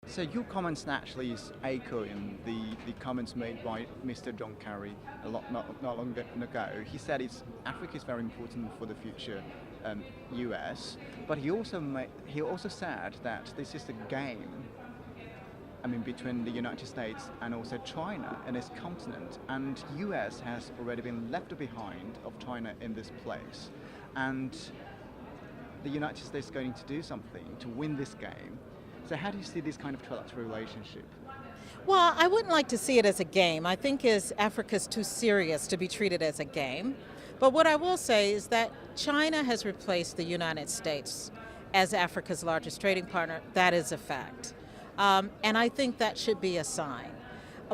So your comments naturally is echoing the comments made by Mr. John Kerry not long ago. He said Africa is very important for the future US, but he also said that this is a game. I mean, between the United States and also China in this continent, and US has already been left behind of China in this place, and the United States is going to do something to win this game. So how do you see this kind of trilateral relationship? Well, I wouldn't like to see it as a game. I think Africa's too serious to be treated as a game. But what I will say is that China has replaced the United States as Africa's largest trading partner. That is a fact. And I think that should be a sign.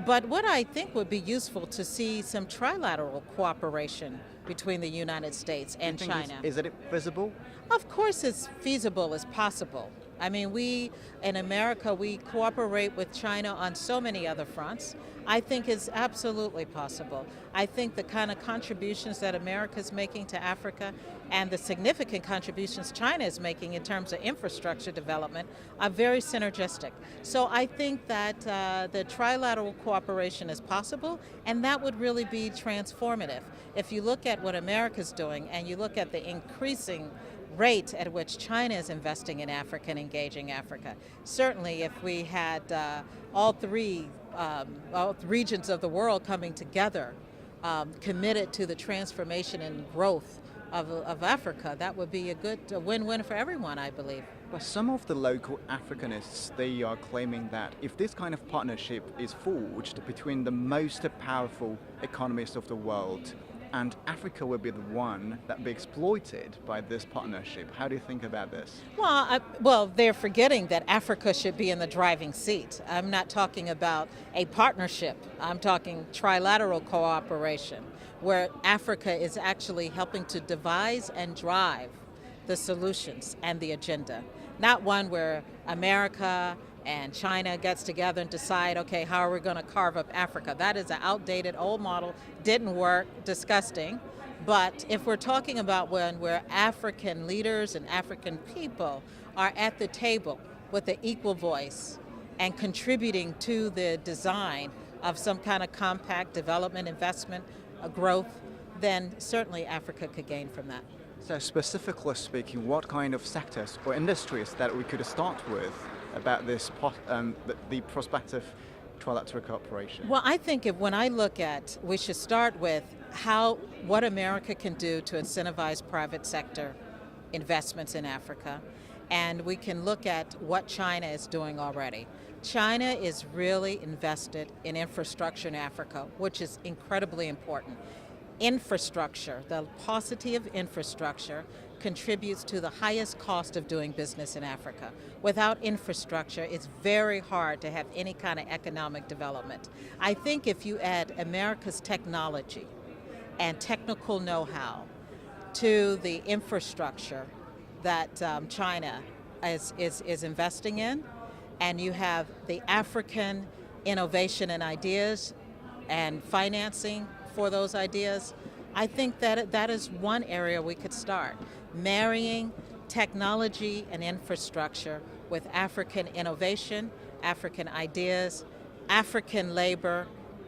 But what I think would be useful to see some trilateral cooperation between the United States and China. Is it visible? Of course it's feasible as possible. I mean, we in America, we cooperate with China on so many other fronts. I think it's absolutely possible. I think the kind of contributions that America is making to Africa and the significant contributions China is making in terms of infrastructure development are very synergistic. So I think that the trilateral cooperation is possible, and that would really be transformative. If you look at what America's doing and you look at the increasing rate at which China is investing in Africa and engaging Africa. Certainly if we had all three regions of the world coming together, committed to the transformation and growth of Africa, that would be a win-win for everyone, I believe. But some of the local Africanists, they are claiming that if this kind of partnership is forged between the most powerful economies of the world, and Africa will be the one that will be exploited by this partnership. How do you think about this? Well, they're forgetting that Africa should be in the driving seat. I'm not talking about a partnership. I'm talking trilateral cooperation, where Africa is actually helping to devise and drive the solutions and the agenda. Not one where America and China gets together and decide, okay, how are we going to carve up Africa? That is an outdated old model, didn't work, disgusting. But if we're talking about one where African leaders and African people are at the table with an equal voice and contributing to the design of some kind of compact development, investment, growth, then certainly Africa could gain from that. So specifically speaking, what kind of sectors or industries that we could start with about this the prospective trilateral cooperation? Well, I think when I look at, we should start with what America can do to incentivize private sector investments in Africa, and we can look at what China is doing already. China is really invested in infrastructure in Africa, which is incredibly important. Infrastructure, the paucity of infrastructure contributes to the highest cost of doing business in Africa. Without infrastructure, it's very hard to have any kind of economic development. I think if you add America's technology and technical know-how to the infrastructure that China is investing in, and you have the African innovation and ideas and financing for those ideas, I think that is one area we could start. Marrying technology and infrastructure with African innovation, African ideas, African labor,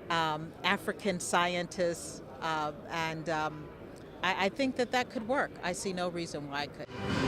African scientists, and I think that could work. I see no reason why it could.